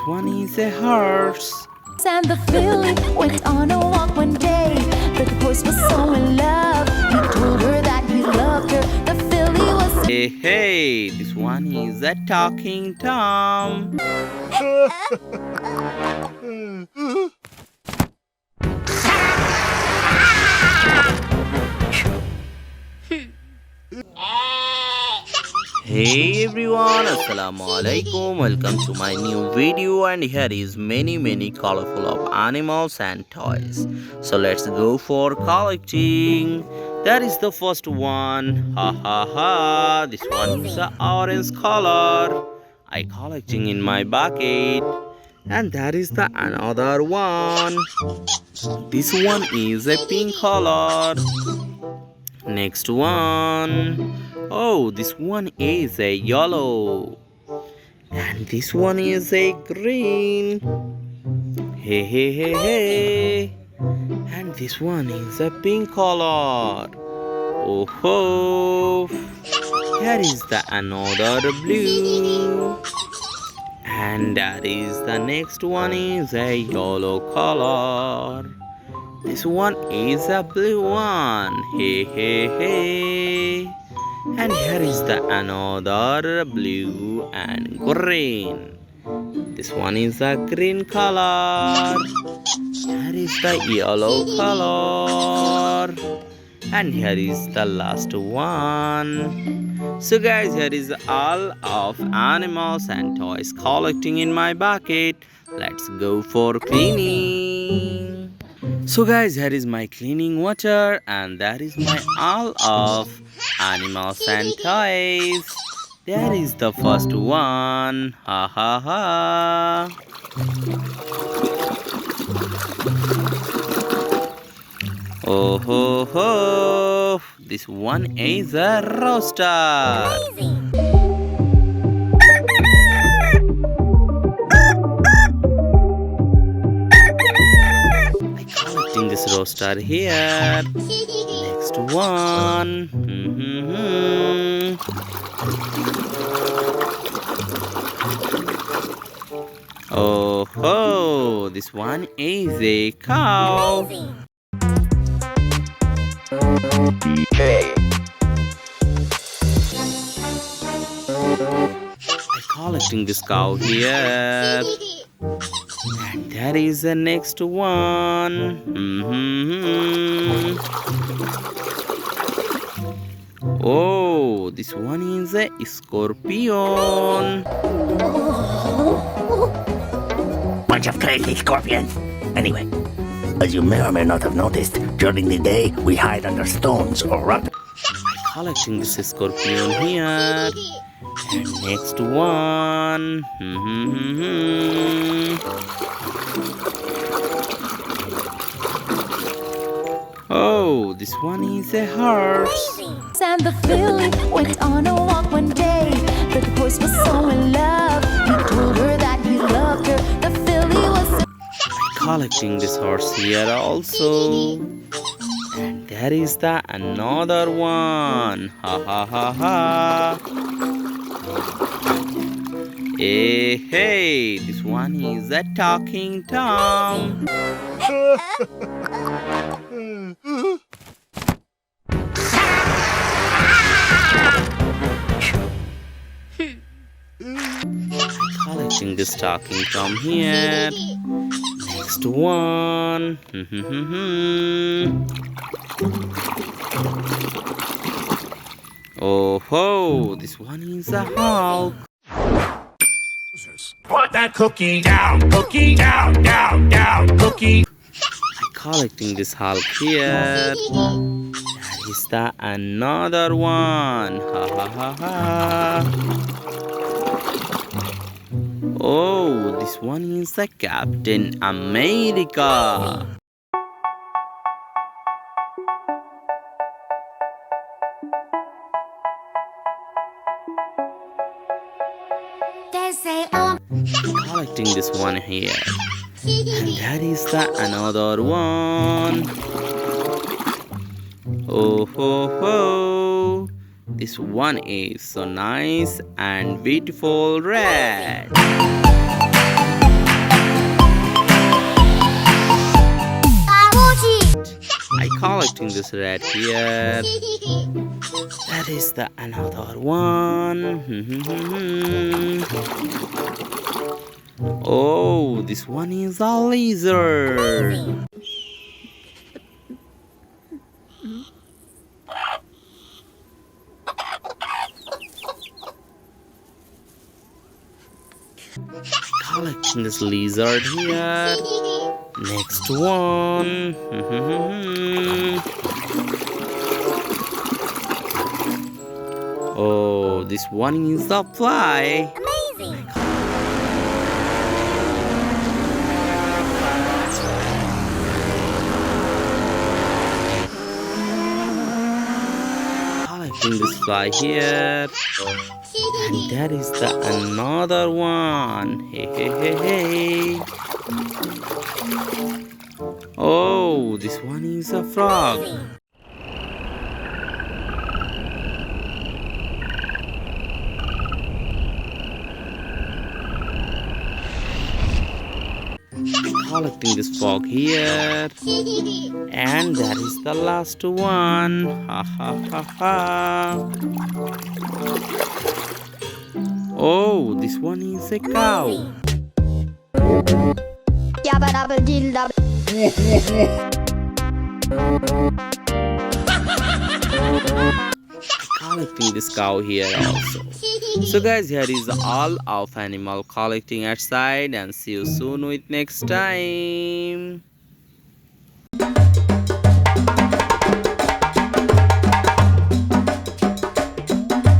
one is a horse. And the filly went on a walk one day, but the horse was so in love. He told her that he loved her. The filly was. Hey, this one is a talking Tom. Hey everyone, assalamu alaikum. Welcome to my new video, and here is many colorful of animals and toys. So let's go for collecting. That is the first one. Ha ha ha. This one is a orange color. I collecting in my bucket. And that is the another one. This one is a pink color. Next one. Oh, this one is a yellow. And this one is a green. Hey. And this one is a pink color. Oh ho. Here is the another blue. And that is the next one is a yellow color. This one is a blue one. Hey. And here is the another blue and green. This one is a green color. Here is the yellow color. And here is the last one. So guys, here is all of animals and toys collecting in my bucket. Let's go for cleaning. So guys, here is my cleaning water, and that is my all of animals and toys. There is the first one. Ha ha ha. Oh ho ho. This one is a rooster. Collecting this rooster here. Next one. Oh ho, this one is a cow. I'm collecting this cow here. And that is the next one. Oh, this one is a scorpion. Bunch of crazy scorpions. Anyway, as you may or may not have noticed, during the day we hide under stones or rocks. I'm collecting this scorpion here. And next one. Oh, this one is a horse. And the filly went on a walk one day, but the horse was so in love. He told her that he loved her. The filly was. Collecting this horse here also. And there is the another one. Ha ha ha ha. Hey, this one is a talking Tom. Collecting this talking Tom here. Next one. Oh ho, this one is a Hulk. Put that cookie down, cookie. I'm collecting this Hulk here. That is the another one. Ha. Oh, this one is the Captain America. Collecting this one here. And that is the another one. Oh ho. This one is so nice and beautiful red. collecting this rat here. That is the another one. Oh, this one is a lizard. Collecting this lizard here. Next one. Oh, this one is a fly. Amazing! Collecting this fly here. And that is the another one. Hey, hey, hey, hey. Oh, this one is a frog. Collecting this frog here. And that is the last one. Ha ha ha ha. Oh, this one is a cow. Yabba dabba dee dabba. Collecting this cow here also. So guys, here is all of animal collecting outside, and see you soon with next time.